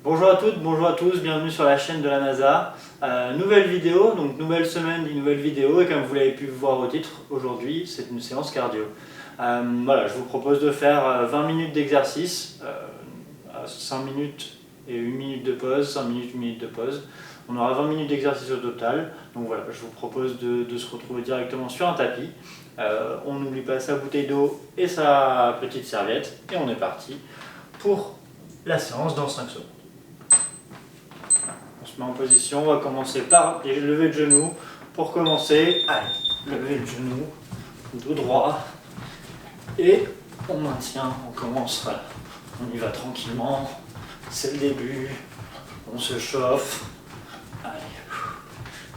Bonjour à toutes, bonjour à tous, bienvenue sur la chaîne de la NASA. Nouvelle vidéo, donc nouvelle semaine, nouvelle vidéo, et comme vous l'avez pu voir au titre, aujourd'hui c'est une séance cardio. Voilà, je vous propose de faire 20 minutes d'exercice, 5 minutes et 1 minute de pause, 5 minutes, 1 minute de pause. On aura 20 minutes d'exercice au total, donc voilà, je vous propose de se retrouver directement sur un tapis. On n'oublie pas sa bouteille d'eau et sa petite serviette, et on est parti pour la séance dans 5 secondes. On se met en position, on va commencer par les levées de genoux. Pour commencer, allez, lever le genou, dos droit, et on maintient, on commence, voilà. On y va tranquillement, c'est le début, on se chauffe, allez,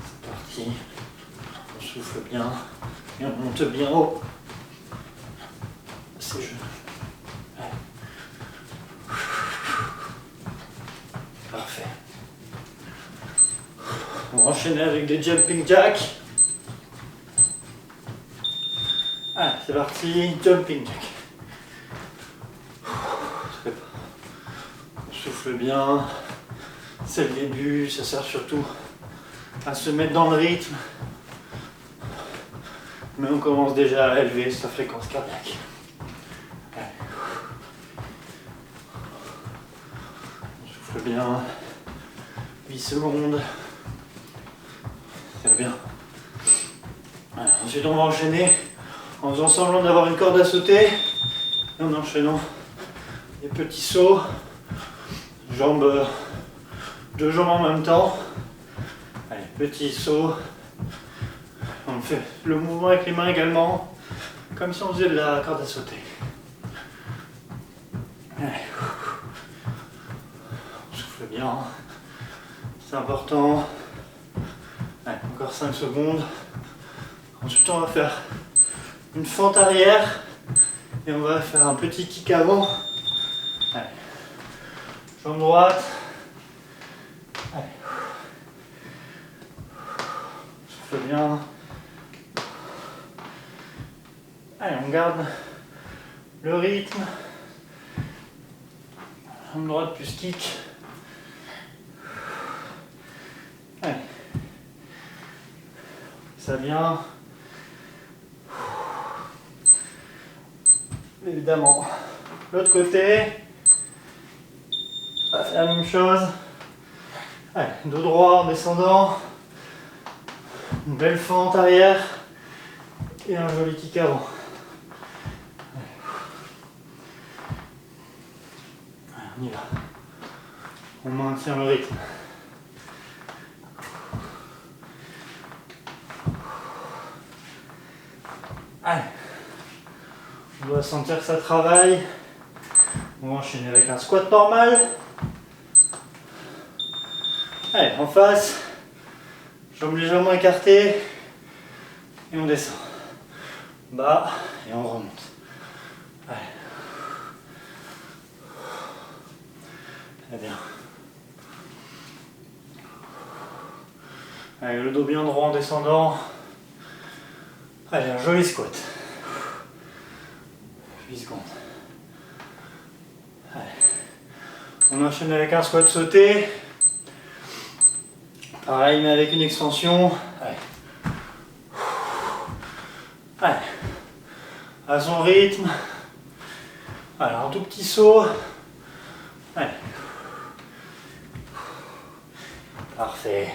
c'est parti, on souffle bien, et on monte bien haut, ces genoux. Allez. Parfait. On va enchaîner avec des jumping jacks. Allez, c'est parti, jumping jack. On souffle bien, c'est le début, ça sert surtout à se mettre dans le rythme. Mais on commence déjà à élever sa fréquence cardiaque. Allez. On souffle bien, 8 secondes. Très bien. Voilà. Ensuite on va enchaîner en faisant semblant d'avoir une corde à sauter et en enchaînant des petits sauts, deux jambes en même temps. Allez, petit saut. On fait le mouvement avec les mains également, comme si on faisait de la corde à sauter. Allez. On souffle bien, c'est important. Allez, encore 5 secondes. Ensuite on va faire une fente arrière et on va faire un petit kick avant. Allez. Jambe droite. Allez. Souffle bien. Allez, on garde le rythme. Jambe droite plus kick. Allez. Ça vient. Évidemment, l'autre côté, on va faire la même chose. Allez, dos droit en descendant, une belle fente arrière et un joli kick avant. Allez, on y va. On maintient le rythme. Allez. On doit sentir que ça travaille. On va enchaîner avec un squat normal. Allez, en face. Jambes légèrement écartées. Et on descend. Bas. Et on remonte. Allez. Très bien. Allez, le dos bien droit en descendant. Allez, un joli squat. 8 secondes. Allez. On enchaîne avec un squat sauté. Pareil, mais avec une extension. Allez. Allez. À son rythme. Alors, un tout petit saut. Allez. Parfait.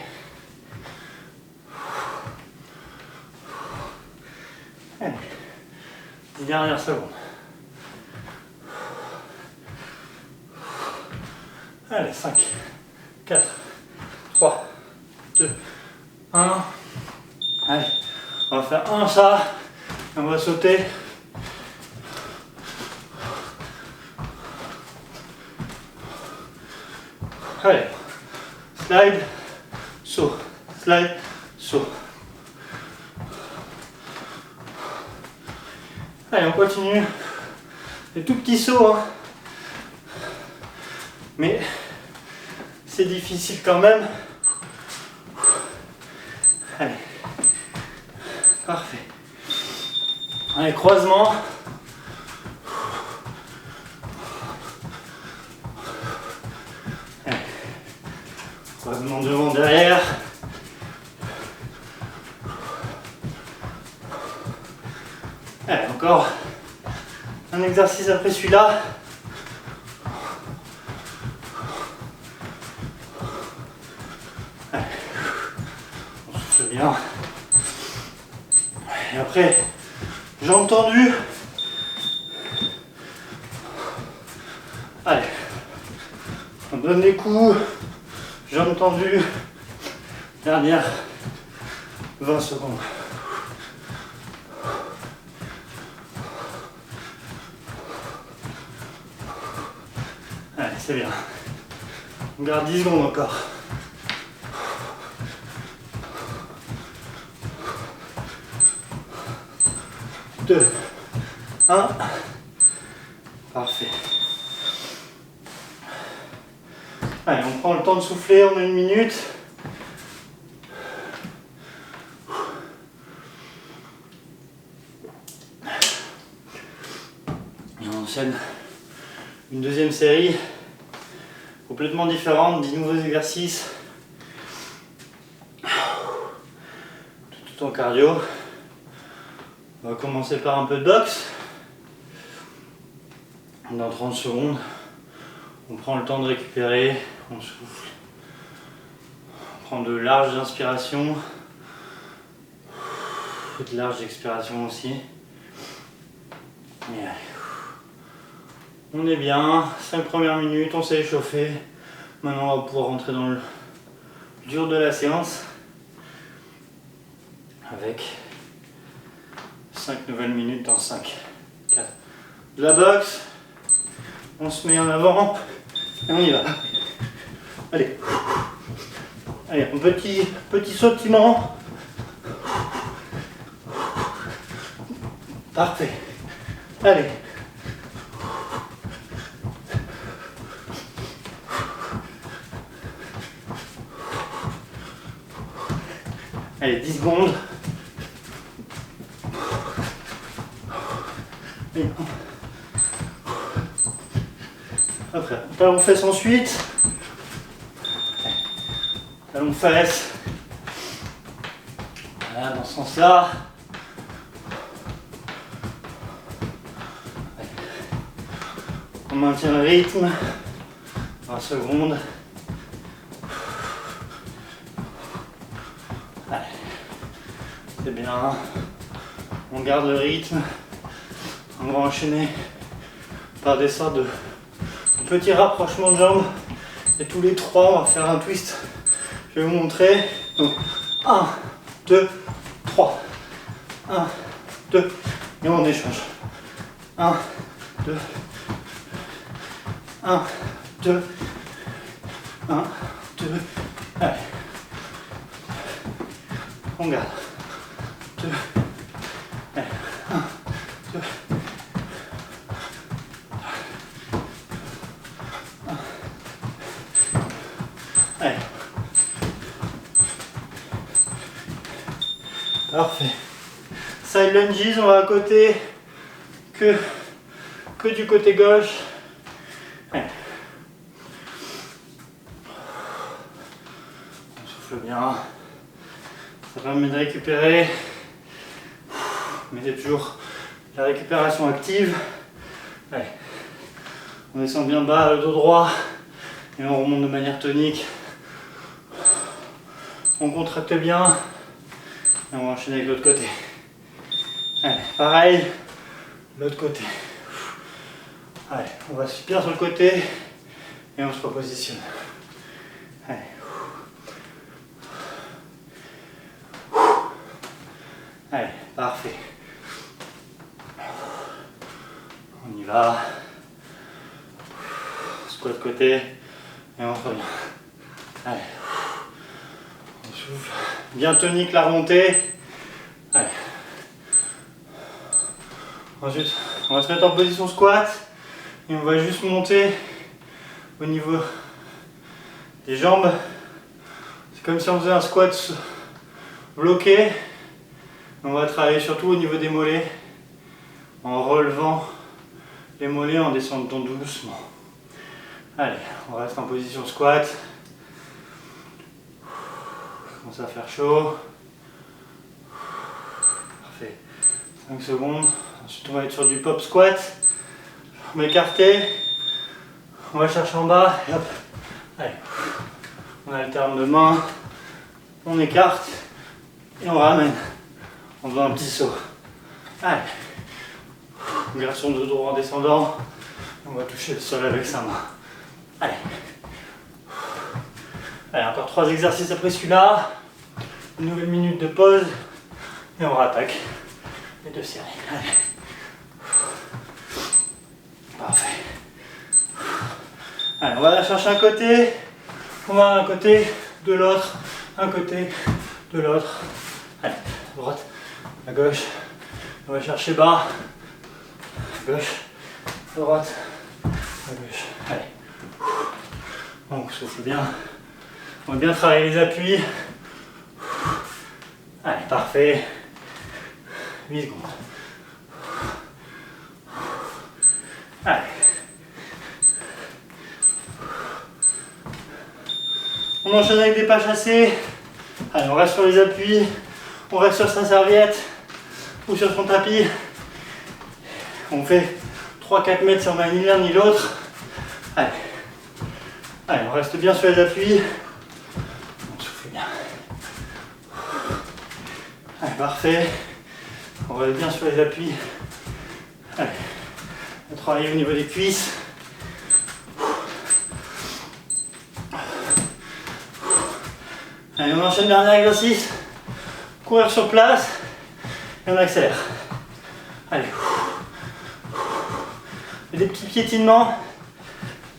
Allez. 10 dernières secondes. Allez, 5, 4, 3, 2, 1. Allez, on va faire un ça, et on va sauter. Allez, slide, saut, slide, saut. Allez, on continue. Des tout petits sauts, hein. Mais c'est difficile quand même. Allez. Parfait. Allez, croisement. Allez. Croisement devant, derrière. Allez, encore un exercice après celui-là. Allez. On souffle bien. Et après, jambes tendues. Allez, on donne les coups, jambes tendues. Dernière 20 secondes. Allez, c'est bien. On garde 10 secondes encore. Deux, un. Parfait. Allez, on prend le temps de souffler, on a 1 minute. Et on enchaîne une deuxième série complètement différente, 10 nouveaux exercices. Tout en cardio. On va commencer par un peu de boxe. Dans 30 secondes, on prend le temps de récupérer, on souffle. On prend de larges inspirations, de larges expirations aussi. Et allez. On est bien, 5 premières minutes, on s'est échauffé. Maintenant on va pouvoir rentrer dans le dur de la séance avec 5 nouvelles minutes dans 5, 4. De la boxe, on se met en avant et on y va. Allez, allez, un petit sautillement. Parfait. Allez. Allez, 10 secondes. Et après, talon fesse ensuite. Talon fesse. Voilà, dans ce sens-là. On maintient le rythme. 20 secondes. Allez. C'est bien. On garde le rythme. On va enchaîner par des sortes de petits rapprochements de jambes. Et tous les 3, on va faire un twist. Je vais vous montrer. Donc, 1, 2, 3. 1, 2. Et on échange. 1, 2. 1, 2. 1, 2. Allez. On garde. 2. Allez. 1, 2. Allez. Parfait. Side lunges, on va à côté que du côté gauche. Allez. On souffle bien. Ça permet de récupérer. Mettez toujours la récupération active. Allez. On descend bien bas, le dos droit. Et on remonte de manière tonique. On contracte bien. Et on va enchaîner avec l'autre côté. Allez, pareil, l'autre côté. Allez, on va bien sur le côté et on se repositionne. Allez. Allez, parfait. On y va. Squat côté et on revient. Allez. On souffle. Bien tonique la remontée. Allez. Ensuite, on va se mettre en position squat et on va juste monter au niveau des jambes. C'est comme si on faisait un squat bloqué. On va travailler surtout au niveau des mollets en relevant les mollets en descendant doucement. Allez, on reste en position squat. Commence à faire chaud. Parfait. 5 secondes. Ensuite, on va être sur du pop squat. On va écarter. On va chercher en bas. Et hop. Allez. On alterne de main. On écarte. Et on ramène. En faisant un petit saut. Allez. On garde son dos droit en descendant. On va toucher le sol avec sa main. Allez. Allez, encore 3 exercices après celui-là. Une nouvelle minute de pause. Et on rattaque les 2 séries. Allez. Parfait. Allez, on va aller chercher un côté. On va un côté, de l'autre. Un côté, de l'autre. Allez, à droite, à gauche. On va chercher bas. À gauche, à droite, à gauche. Allez. On souffle bien. On va bien travailler les appuis. Allez, parfait. 8 secondes. Allez. On enchaîne avec des pas chassés. Allez, on reste sur les appuis. On reste sur sa serviette ou sur son tapis. On fait 3-4 mètres si on n'a ni l'un ni l'autre. Allez. Allez, on reste bien sur les appuis. On souffle bien. Allez, parfait. On reste bien sur les appuis. Allez. On va travailler au niveau des cuisses. Allez, on enchaîne, dernier exercice. Courir sur place et on accélère. Allez. Et des petits piétinements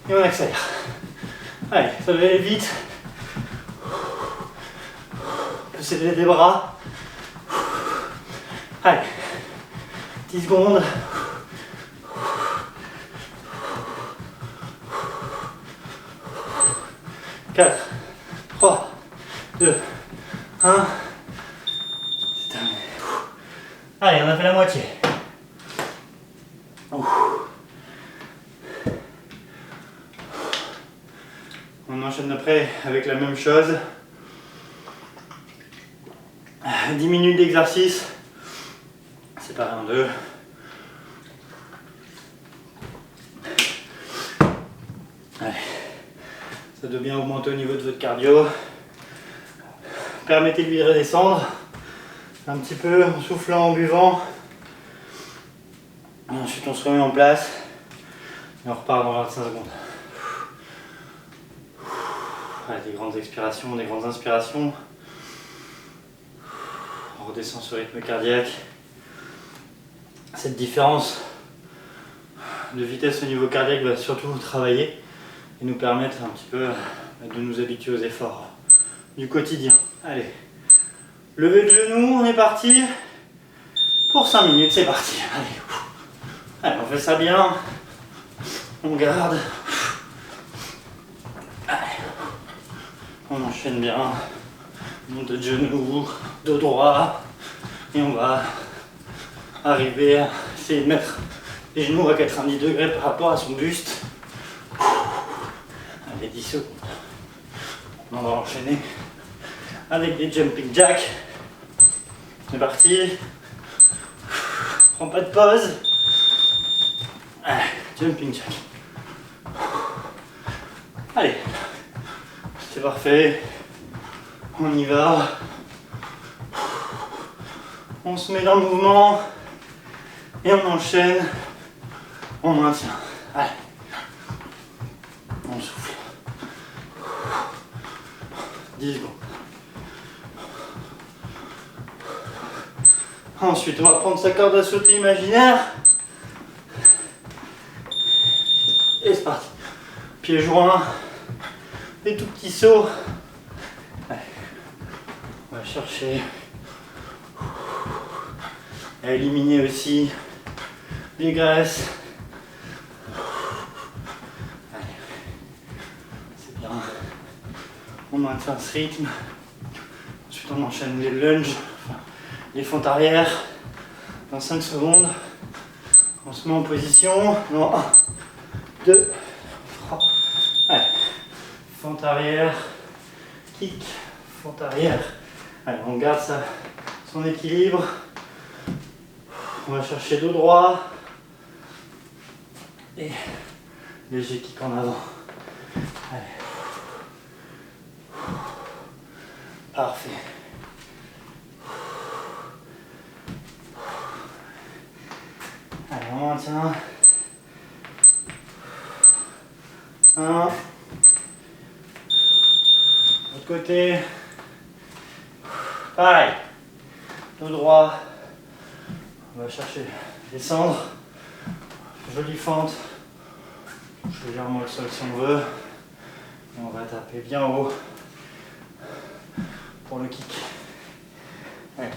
et on accélère. Allez, ça va aller vite. On peut s'élever des bras. Allez, 10 secondes. Quatre, 3, 2, 1. C'est terminé. Allez, on a fait la moitié. On enchaîne après avec la même chose. 10 minutes d'exercice. Séparé en deux. Allez. Ça doit bien augmenter au niveau de votre cardio. Permettez-lui de redescendre un petit peu en soufflant, en buvant. Et ensuite on se remet en place et on repart dans 25 secondes. Allez, des grandes expirations, des grandes inspirations. On redescend sur le rythme cardiaque. Cette différence de vitesse au niveau cardiaque va surtout travailler et nous permettre un petit peu de nous habituer aux efforts du quotidien. Allez, lever de genoux, on est parti pour 5 minutes, c'est parti. Allez, on fait ça bien, on garde. Allez. On enchaîne bien, monte de genoux, dos droit, et on va arriver à essayer de mettre les genoux à 90 degrés par rapport à son buste. Allez, 10 secondes. On va enchaîner avec des jumping jacks. C'est parti. Prends pas de pause. Allez, jumping jack. Allez, c'est parfait. On y va. On se met dans le mouvement et on enchaîne. On maintient. Allez. On souffle. 10 secondes. Ensuite, on va prendre sa corde à sauter imaginaire. Et c'est parti. Pieds joints. Des tout petits sauts. Allez. On va chercher à éliminer aussi les graisses. Allez. C'est bien. On maintient ce rythme. Ensuite, on enchaîne les lunges, les fentes arrière. Dans 5 secondes, on se met en position. Dans 1, 2, 3. Allez. Fente arrière, kick, fente arrière. Allez, on garde son équilibre. On va chercher dos droit. Et léger kick en avant. Allez. Parfait. Allez, on maintient. 1. L'autre côté. Pareil. Dos droit. On va chercher, descendre. Jolie fente. Touche légèrement le sol si on veut. Et on va taper bien haut pour le kick. Allez.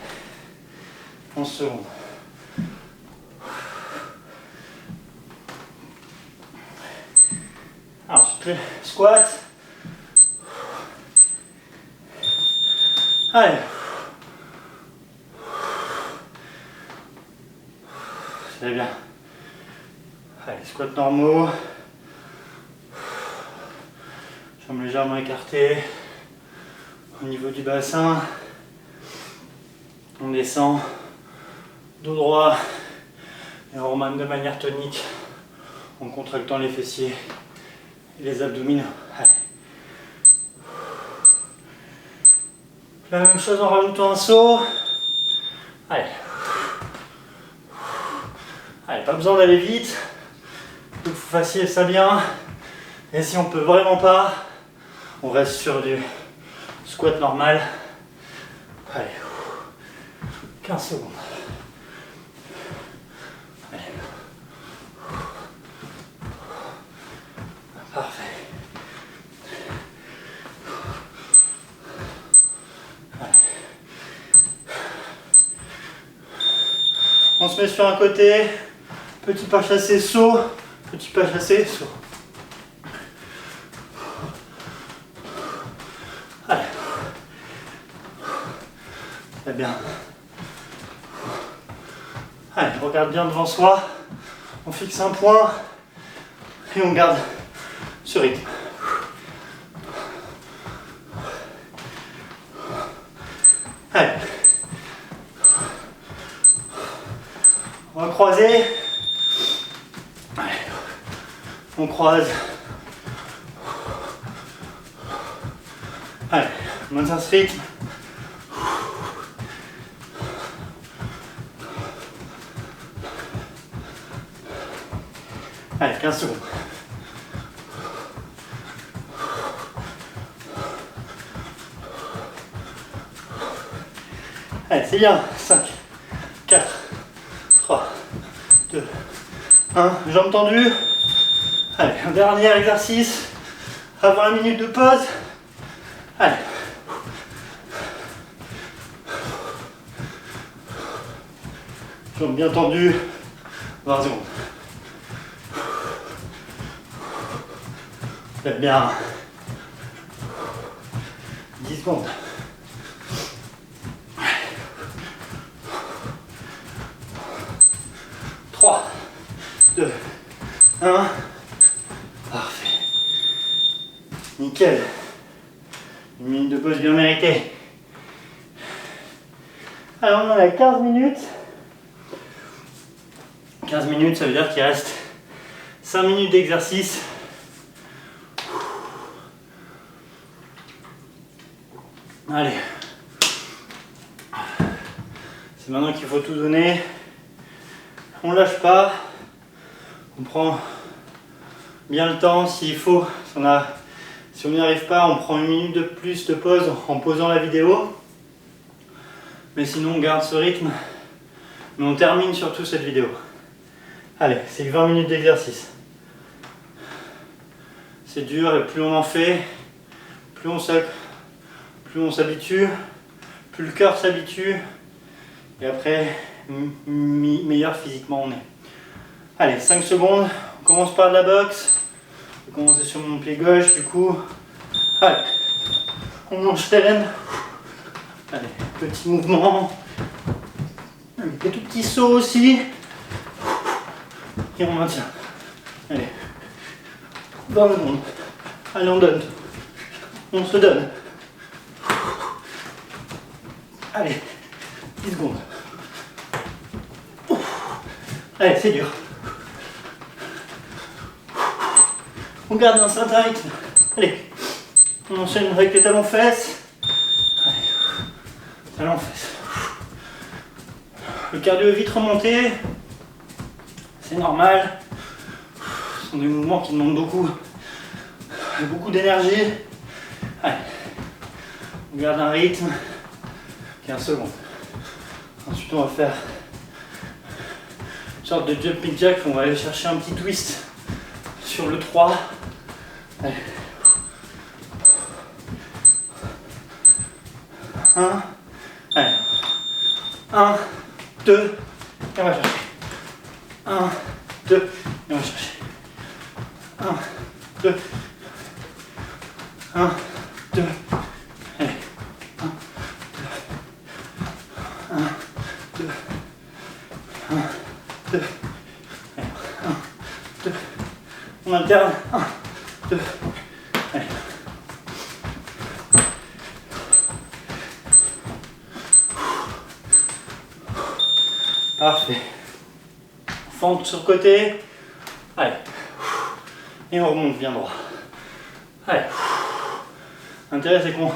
11 secondes. Ensuite, le squat. Allez. C'est bien. Allez, squats normaux. Jambes légèrement écartées. Au niveau du bassin. On descend. Dos droit. Et on remonte de manière tonique. En contractant les fessiers. Et les abdominaux. Allez. La même chose en rajoutant un saut. Allez. Allez, pas besoin d'aller vite. Il faut que vous fassiez ça bien. Et si on peut vraiment pas, on reste sur du squat normal. Allez. 15 secondes. Allez. Parfait. Allez. On se met sur un côté. Petit pas chassé, saut. Petit pas chassé, saut. Allez. Très bien. Allez, on regarde bien devant soi. On fixe un point. Et on garde ce rythme. Allez. On va croiser. Allez. On croise. Allez, on maintient ce rythme. Allez, 15 secondes. Allez, c'est bien. 5, 4, 3, 2, 1. Jambes tendues. Allez, un dernier exercice avant la minute de pause. Allez. Jambes bien tendues. 20 secondes. Faites bien. 10 secondes. 3, 2, 1. Parfait. Nickel. Une minute de pause bien méritée. Alors on en a 15 minutes. 15 minutes, ça veut dire qu'il reste 5 minutes d'exercice. Allez. C'est maintenant qu'il faut tout donner. On lâche pas. On prend bien le temps s'il faut. Si on n'y arrive pas, on prend une minute de plus de pause en posant la vidéo. Mais sinon, on garde ce rythme. Mais on termine surtout cette vidéo. Allez, c'est 20 minutes d'exercice. C'est dur et plus on en fait, plus on s'habitue, plus le cœur s'habitue. Et après, meilleur physiquement on est. Allez, 5 secondes. On commence par de la boxe. Je vais commencer sur mon pied gauche du coup. Allez, on enchaîne. Allez, petit mouvement. Des tout petits sauts aussi. Et on maintient. Allez, 20 secondes. Allez, on donne. On se donne. Allez, 10 secondes. Allez, c'est dur. On garde un certain rythme. Allez, on enchaîne avec les talons fesses. Allez, talons fesses. Le cardio est vite remonté. C'est normal. Ce sont des mouvements qui demandent beaucoup d'énergie. Allez, on garde un rythme. 15 secondes. Ensuite, on va faire une sorte de jumping jack. On va aller chercher un petit twist sur le 3. Allez. 1. Allez. 1, 2. Et on va chercher. 1, 2. Et on va chercher. 1, 2. 1, 2. Allez. 1, 2. 1, 2. 1, 2. On alterne. 1, 2. Allez. Parfait. Fente sur le côté. Allez. Et on remonte bien droit. Allez. L'intérêt, c'est qu'on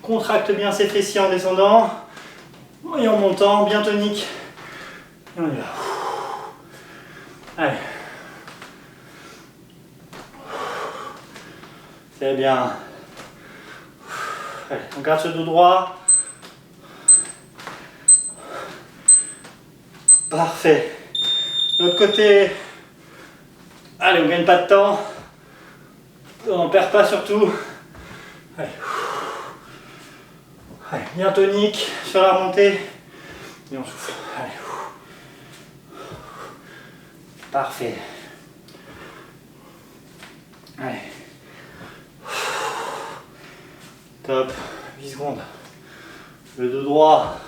contracte bien ses fessiers en descendant. Et en montant, bien tonique. Et on y va. Allez. C'est bien. Allez, on garde ce dos droit. Parfait. L'autre côté. Allez, on ne gagne pas de temps. On n'en perd pas surtout. Allez. Allez, bien tonique sur la remontée. Et on souffle. Allez. Parfait. Allez. Top. 8 secondes. Le dos droit.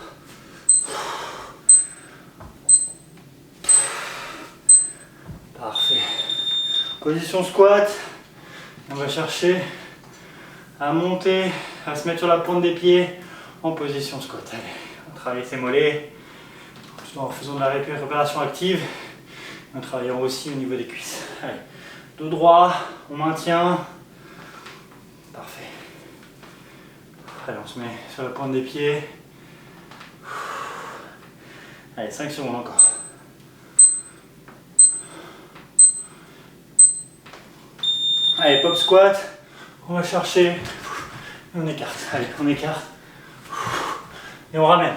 Parfait. Position squat. On va chercher à monter, à se mettre sur la pointe des pieds en position squat. Allez, on travaille ses mollets tout en faisant de la récupération active. En travaillant aussi au niveau des cuisses. Allez, dos droit, on maintient. Parfait. Allez, on se met sur la pointe des pieds. Allez, 5 secondes encore. Allez, pop squat. On va chercher. Et on écarte. Allez, on écarte. Et on ramène.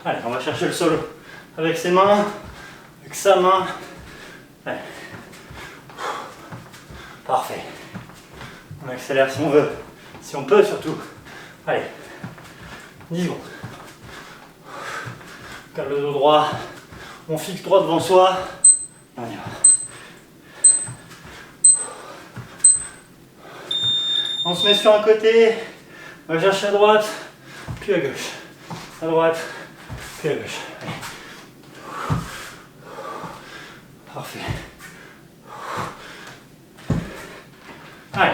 Allez, on va chercher le sol avec ses mains. Avec sa main. Allez. Parfait. On accélère si on veut. Si on peut surtout. Allez. 10 secondes. On garde le dos droit. On fixe droit devant soi. On y va. On se met sur un côté. On va chercher à droite. Puis à gauche. À droite. Puis à gauche. Allez. Parfait. Allez.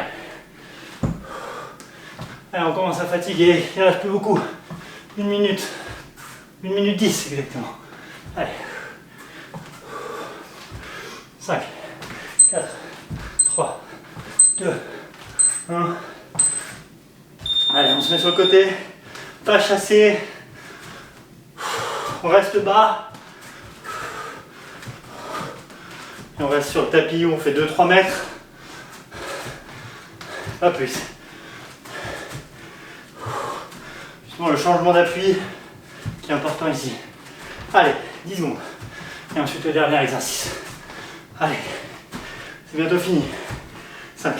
Allez, on commence à fatiguer. Il ne reste plus beaucoup. 1 minute. 1 minute 10 exactement. Allez. 5, 4, 3, 2, 1. Allez, on se met sur le côté. Pas chasser. On reste bas. Et on reste sur le tapis où on fait 2-3 mètres. Pas plus. Justement le changement d'appui qui est important ici. Allez, 10 secondes. Et ensuite le dernier exercice. Allez, c'est bientôt fini. 5,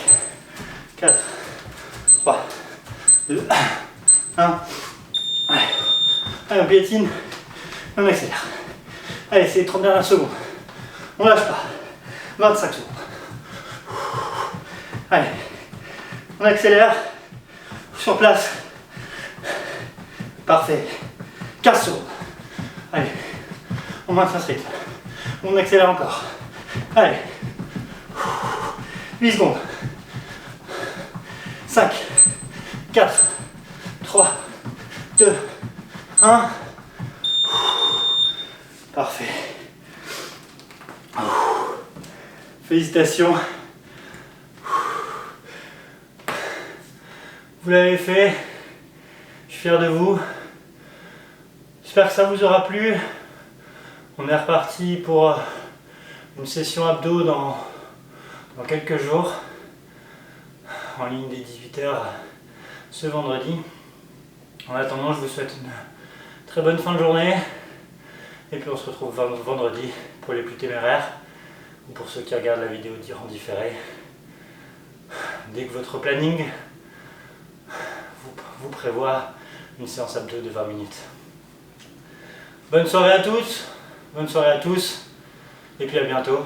4, 3, 2, 1. Allez, allez on piétine. On accélère. Allez, c'est les 30 dernières secondes. On lâche pas. 25 secondes. Allez, on accélère. Sur place. Parfait. 15 secondes. Allez, on maintient ce rythme. On accélère encore. Allez. 8 secondes. 5, 4, 3, 2, 1. Parfait. Félicitations. Vous l'avez fait. Je suis fier de vous. J'espère que ça vous aura plu. On est reparti pour une session abdos dans quelques jours. En ligne dès 18 h ce vendredi. En attendant, je vous souhaite une très bonne fin de journée. Et puis on se retrouve vendredi pour les plus téméraires. Ou pour ceux qui regardent la vidéo en différé. Dès que votre planning vous prévoit une séance abdos de 20 minutes. Bonne soirée à tous, bonne soirée à tous, et puis à bientôt.